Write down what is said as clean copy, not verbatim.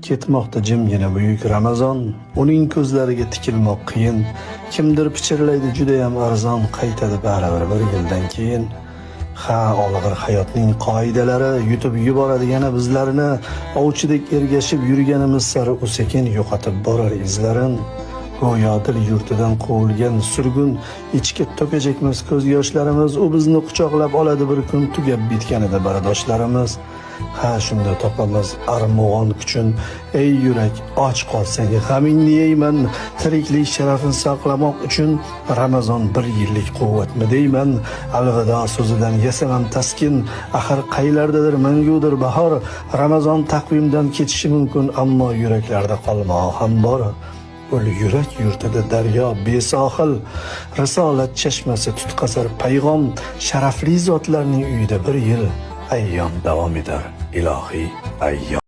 Ketmoqda jimgina buyuk Ramazon, uning ko'zlariga tikilmoq qiyin. Kimdir pichirlaydi judayam arzon, qaytadi baribir bir yildan keyin. Ha, olg'ir hayotning qoidalari yutib yuboradi yana bizlarni, ovchidek ergashib yurganimiz sari u sekin yo'qotib borar izlarin. Go'yo dil yurtidan quvilgan surgun, ichki to'kajakmiz ko'z yoshlarimiz, u bizni quchoqlab oladi bir kun, tugab bitganida bardoshlarimiz. Ha, shunda topamiz armug'on kuchun, ey yurak och qolsang g'amingni yeyman, tiriklik sharafini saqlamoq uchun Ramazon bir yillik quvvatmi deyman. Alvido so'zidan yasamam taskin, axir qaylardadir mangudir bahor. Ramazon taqvimdan ketishi mumkin, ammo yuraklarda qolmog'i ham bor. Ul yurak yurtida daryo besohil, risolat chashmasi tutqazar payg'om, sharafli zotlarning uyida bir yil ayyom davom etar, ilohiy ayyom.